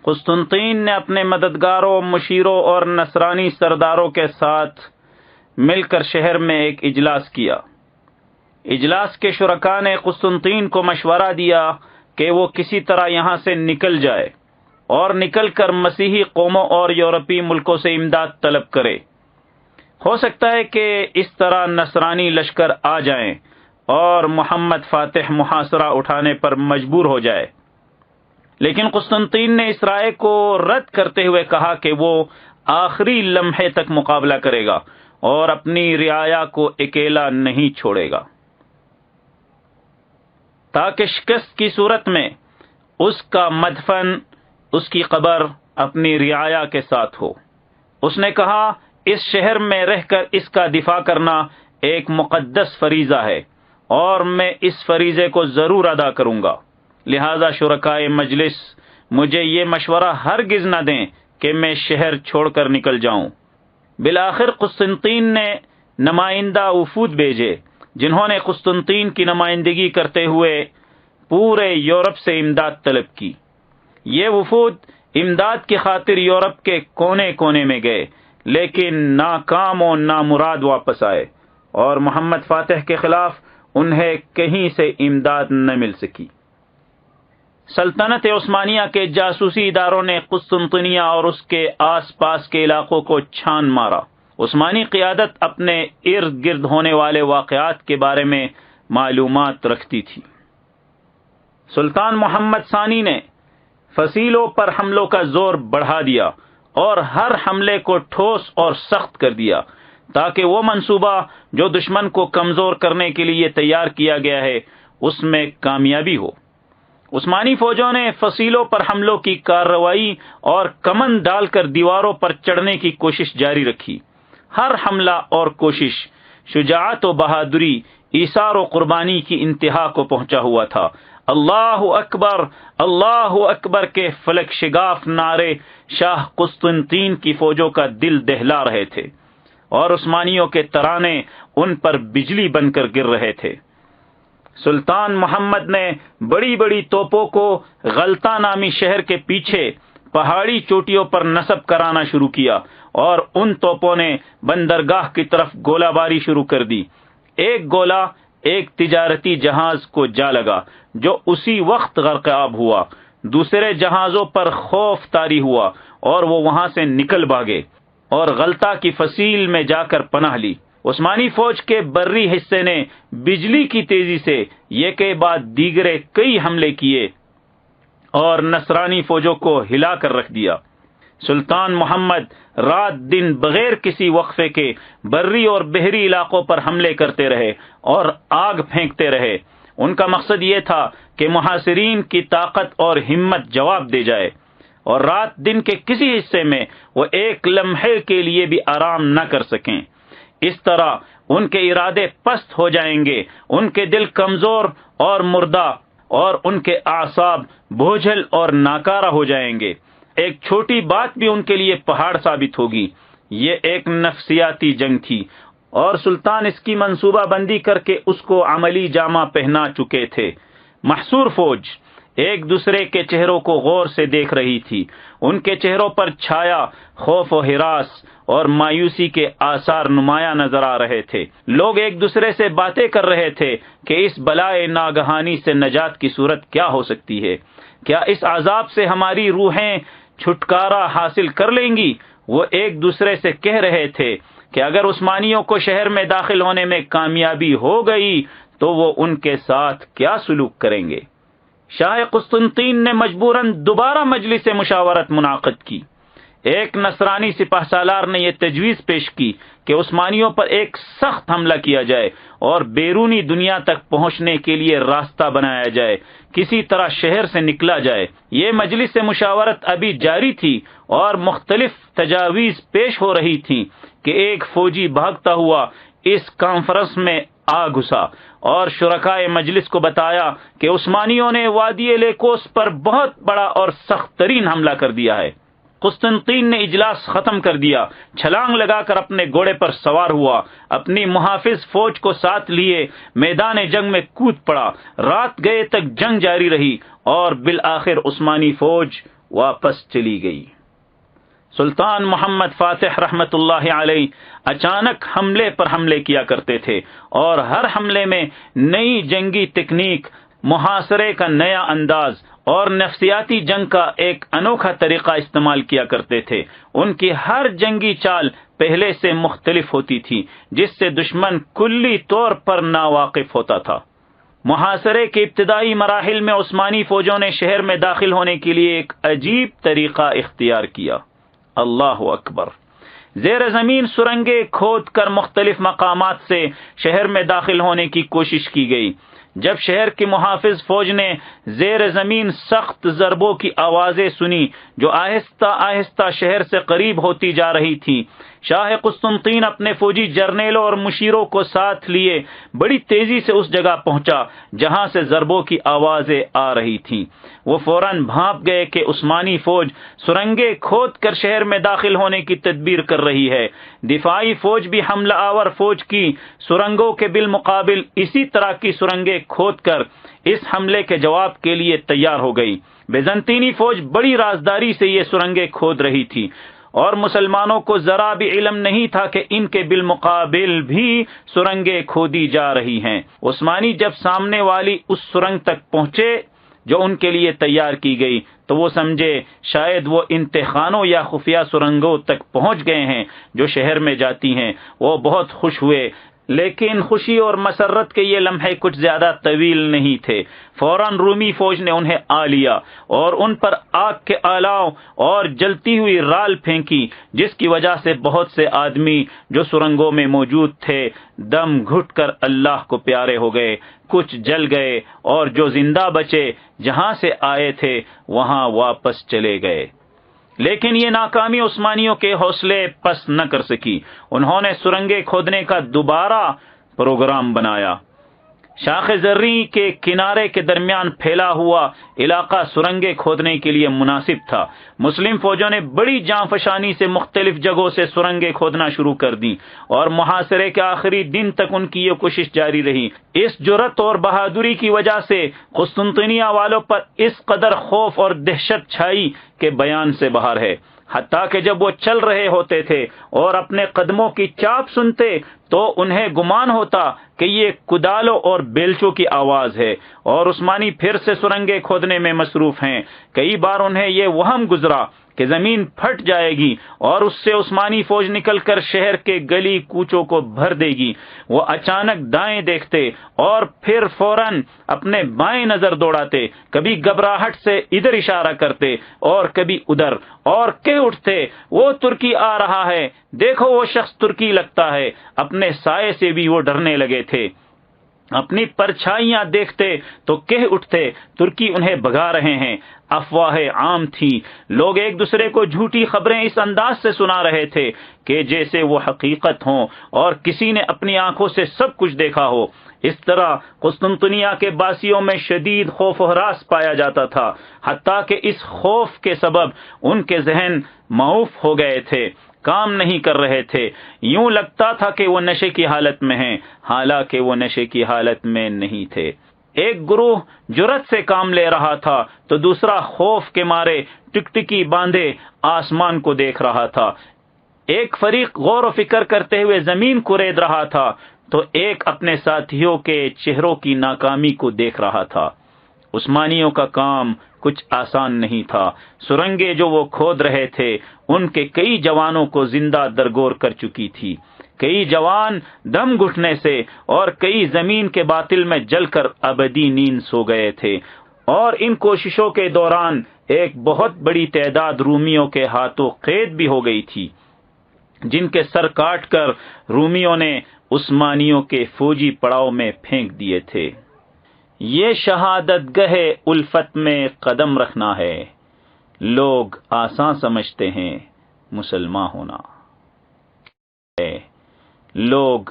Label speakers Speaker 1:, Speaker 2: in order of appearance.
Speaker 1: Constantin نے اپنے مددگاروں، مشیروں اور نصرانی سرداروں کے ساتھ مل کر شہر میں ایک اجلاس کیا۔ اجلاس کے شرکاء نے قسطنطین کو مشورہ دیا کہ وہ کسی طرح یہاں سے نکل جائے اور نکل کر مسیحی قوموں اور یورپی ملکوں سے امداد طلب کرے۔ ہو سکتا ہے کہ اس طرح نصرانی لشکر آ جائیں اور محمد فاتح محاصرہ اٹھانے پر مجبور ہو جائے۔ لیکن قسطنطین نے اس رائے کو رد کرتے ہوئے کہا کہ وہ آخری لمحے تک مقابلہ کرے گا اور اپنی رعایا کو اکیلا نہیں چھوڑے گا، تاکہ شکست کی صورت میں اس کا مدفن، اس کی قبر اپنی رعایا کے ساتھ ہو۔ اس نے کہا، اس شہر میں رہ کر اس کا دفاع کرنا ایک مقدس فریضہ ہے اور میں اس فریضے کو ضرور ادا کروں گا، لہذا شرکائے مجلس مجھے یہ مشورہ ہرگز نہ دیں کہ میں شہر چھوڑ کر نکل جاؤں۔ بالآخر قسطنطین نے نمائندہ وفود بھیجے جنہوں نے قسطنطین کی نمائندگی کرتے ہوئے پورے یورپ سے امداد طلب کی۔ یہ وفود امداد کی خاطر یورپ کے کونے کونے میں گئے، لیکن ناکام و نامراد واپس آئے اور محمد فاتح کے خلاف انہیں کہیں سے امداد نہ مل سکی۔ سلطنت عثمانیہ کے جاسوسی اداروں نے قسطنطنیہ اور اس کے آس پاس کے علاقوں کو چھان مارا۔ عثمانی قیادت اپنے ارد گرد ہونے والے واقعات کے بارے میں معلومات رکھتی تھی۔ سلطان محمد ثانی نے فصیلوں پر حملوں کا زور بڑھا دیا اور ہر حملے کو ٹھوس اور سخت کر دیا تاکہ وہ منصوبہ جو دشمن کو کمزور کرنے کے لیے تیار کیا گیا ہے اس میں کامیابی ہو۔ عثمانی فوجوں نے فصیلوں پر حملوں کی کارروائی اور کمند ڈال کر دیواروں پر چڑھنے کی کوشش جاری رکھی۔ ہر حملہ اور کوشش شجاعت و بہادری، ایثار و قربانی کی انتہا کو پہنچا ہوا تھا۔ اللہ اکبر کے فلک شگاف نعرے شاہ قسطنطین کی فوجوں کا دل دہلا رہے تھے اور عثمانیوں کے ترانے ان پر بجلی بن کر گر رہے تھے۔ سلطان محمد نے بڑی بڑی توپوں کو غلطہ نامی شہر کے پیچھے پہاڑی چوٹیوں پر نصب کرانا شروع کیا اور ان توپوں نے بندرگاہ کی طرف گولہ باری شروع کر دی۔ ایک گولہ ایک تجارتی جہاز کو جا لگا جو اسی وقت غرق آب ہوا۔ دوسرے جہازوں پر خوف طاری ہوا اور وہ وہاں سے نکل بھاگے اور غلطہ کی فصیل میں جا کر پناہ لی۔ عثمانی فوج کے بری حصے نے بجلی کی تیزی سے یہ کے بعد دیگرے کئی حملے کیے اور نصرانی فوجوں کو ہلا کر رکھ دیا۔ سلطان محمد رات دن بغیر کسی وقفے کے بری اور بحری علاقوں پر حملے کرتے رہے اور آگ پھینکتے رہے۔ ان کا مقصد یہ تھا کہ محاصرین کی طاقت اور ہمت جواب دے جائے اور رات دن کے کسی حصے میں وہ ایک لمحے کے لیے بھی آرام نہ کر سکیں۔ اس طرح ان کے ارادے پست ہو جائیں گے، ان کے دل کمزور اور مردہ اور ان کے اعصاب بوجھل اور ناکارہ ہو جائیں گے۔ ایک چھوٹی بات بھی ان کے لیے پہاڑ ثابت ہوگی۔ یہ ایک نفسیاتی جنگ تھی اور سلطان اس کی منصوبہ بندی کر کے اس کو عملی جامہ پہنا چکے تھے۔ محصور فوج ایک دوسرے کے چہروں کو غور سے دیکھ رہی تھی۔ ان کے چہروں پر چھایا خوف و ہراس اور مایوسی کے آثار نمایاں نظر آ رہے تھے۔ لوگ ایک دوسرے سے باتیں کر رہے تھے کہ اس بلائے ناگہانی سے نجات کی صورت کیا ہو سکتی ہے؟ کیا اس عذاب سے ہماری روحیں چھٹکارا حاصل کر لیں گی؟ وہ ایک دوسرے سے کہہ رہے تھے کہ اگر عثمانیوں کو شہر میں داخل ہونے میں کامیابی ہو گئی تو وہ ان کے ساتھ کیا سلوک کریں گے؟ شاہ قسطنطین نے مجبوراً دوبارہ مجلس مشاورت منعقد کی۔ ایک نصرانی سپہ سالار نے یہ تجویز پیش کی کہ عثمانیوں پر ایک سخت حملہ کیا جائے اور بیرونی دنیا تک پہنچنے کے لیے راستہ بنایا جائے، کسی طرح شہر سے نکلا جائے۔ یہ مجلس مشاورت ابھی جاری تھی اور مختلف تجاویز پیش ہو رہی تھیں کہ ایک فوجی بھاگتا ہوا اس کانفرنس میں آ گھسا اور شرکائے مجلس کو بتایا کہ عثمانیوں نے وادی لیکوس پر بہت بڑا اور سخت ترین حملہ کر دیا ہے۔ قسطنطین نے اجلاس ختم کر دیا، چھلانگ لگا کر اپنے گھوڑے پر سوار ہوا، اپنی محافظ فوج کو ساتھ لیے میدان جنگ میں کود پڑا۔ رات گئے تک جنگ جاری رہی اور بالآخر عثمانی فوج واپس چلی گئی۔ سلطان محمد فاتح رحمت اللہ علیہ اچانک حملے پر حملے کیا کرتے تھے اور ہر حملے میں نئی جنگی تکنیک، محاصرے کا نیا انداز اور نفسیاتی جنگ کا ایک انوکھا طریقہ استعمال کیا کرتے تھے۔ ان کی ہر جنگی چال پہلے سے مختلف ہوتی تھی، جس سے دشمن کلی طور پر ناواقف ہوتا تھا۔ محاصرے کے ابتدائی مراحل میں عثمانی فوجوں نے شہر میں داخل ہونے کے لیے ایک عجیب طریقہ اختیار کیا۔ اللہ اکبر! زیر زمین سرنگیں کھود کر مختلف مقامات سے شہر میں داخل ہونے کی کوشش کی گئی۔ جب شہر کی محافظ فوج نے زیر زمین سخت ضربوں کی آوازیں سنی جو آہستہ آہستہ شہر سے قریب ہوتی جا رہی تھی، شاہ قسطنطین اپنے فوجی جرنیلوں اور مشیروں کو ساتھ لیے بڑی تیزی سے اس جگہ پہنچا جہاں سے ضربوں کی آوازیں آ رہی تھیں۔ وہ فوراً بھانپ گئے کہ عثمانی فوج سرنگیں کھود کر شہر میں داخل ہونے کی تدبیر کر رہی ہے۔ دفاعی فوج بھی حملہ آور فوج کی سرنگوں کے بالمقابل اسی طرح کی سرنگیں کھود کر اس حملے کے جواب کے لیے تیار ہو گئی۔ بیزنطینی فوج بڑی رازداری سے یہ سرنگیں کھود رہی تھی اور مسلمانوں کو ذرا بھی علم نہیں تھا کہ ان کے بالمقابل بھی سرنگیں کھودی جا رہی ہیں۔ عثمانی جب سامنے والی اس سرنگ تک پہنچے جو ان کے لیے تیار کی گئی تو وہ سمجھے شاید وہ ان تہخانوں یا خفیہ سرنگوں تک پہنچ گئے ہیں جو شہر میں جاتی ہیں۔ وہ بہت خوش ہوئے، لیکن خوشی اور مسرت کے یہ لمحے کچھ زیادہ طویل نہیں تھے۔ فوراً رومی فوج نے انہیں آ لیا اور ان پر آگ کے الاؤ اور جلتی ہوئی رال پھینکی، جس کی وجہ سے بہت سے آدمی جو سرنگوں میں موجود تھے دم گھٹ کر اللہ کو پیارے ہو گئے۔ کچھ جل گئے اور جو زندہ بچے جہاں سے آئے تھے وہاں واپس چلے گئے۔ لیکن یہ ناکامی عثمانیوں کے حوصلے پست نہ کر سکی۔ انہوں نے سرنگیں کھودنے کا دوبارہ پروگرام بنایا۔ شاخ زرعی کے کنارے کے درمیان پھیلا ہوا علاقہ سرنگیں کھودنے کے لیے مناسب تھا۔ مسلم فوجوں نے بڑی جانفشانی سے مختلف جگہوں سے سرنگیں کھودنا شروع کر دیں اور محاصرے کے آخری دن تک ان کی یہ کوشش جاری رہی۔ اس جرأت اور بہادری کی وجہ سے قسطنطنیہ والوں پر اس قدر خوف اور دہشت چھائی کہ بیان سے باہر ہے۔ حتیٰ کہ جب وہ چل رہے ہوتے تھے اور اپنے قدموں کی چاپ سنتے تو انہیں گمان ہوتا کہ یہ کدالوں اور بیلچوں کی آواز ہے اور عثمانی پھر سے سرنگیں کھودنے میں مصروف ہیں۔ کئی بار انہیں یہ وہم گزرا کہ زمین پھٹ جائے گی اور اس سے عثمانی فوج نکل کر شہر کے گلی کوچوں کو بھر دے گی۔ وہ اچانک دائیں دیکھتے اور پھر فوراً اپنے بائیں نظر دوڑاتے، کبھی گھبراہٹ سے ادھر اشارہ کرتے اور کبھی ادھر، اور کہہ اٹھتے وہ ترکی آ رہا ہے، دیکھو وہ شخص ترکی لگتا ہے۔ اپنے سائے سے بھی وہ ڈرنے لگے تھے۔ اپنی پرچھائیاں دیکھتے تو کہہ اٹھتے ترکی انہیں بھگا رہے ہیں۔ افواہیں عام تھی، لوگ ایک دوسرے کو جھوٹی خبریں اس انداز سے سنا رہے تھے کہ جیسے وہ حقیقت ہوں اور کسی نے اپنی آنکھوں سے سب کچھ دیکھا ہو۔ اس طرح قسطنطنیہ کے باسیوں میں شدید خوف و ہراس پایا جاتا تھا، حتیٰ کہ اس خوف کے سبب ان کے ذہن معوف ہو گئے تھے، کام نہیں کر رہے تھے۔ یوں لگتا تھا کہ وہ نشے کی حالت میں ہیں، حالانکہ وہ نشے کی حالت میں نہیں تھے۔ ایک گروہ جرأت سے کام لے رہا تھا تو دوسرا خوف کے مارے ٹکٹکی باندھے آسمان کو دیکھ رہا تھا۔ ایک فریق غور و فکر کرتے ہوئے زمین کو رید رہا تھا تو ایک اپنے ساتھیوں کے چہروں کی ناکامی کو دیکھ رہا تھا۔ عثمانیوں کا کام کچھ آسان نہیں تھا۔ سرنگیں جو وہ کھود رہے تھے ان کے کئی جوانوں کو زندہ درگور کر چکی تھی۔ کئی جوان دم گھٹنے سے اور کئی زمین کے باطل میں جل کر ابدی نیند سو گئے تھے، اور ان کوششوں کے دوران ایک بہت بڑی تعداد رومیوں کے ہاتھوں قید بھی ہو گئی تھی، جن کے سر کاٹ کر رومیوں نے عثمانیوں کے فوجی پڑاؤ میں پھینک دیے تھے۔ یہ شہادت گہ الفت میں قدم رکھنا ہے۔ لوگ آسان سمجھتے ہیں مسلمان ہونا۔ لوگ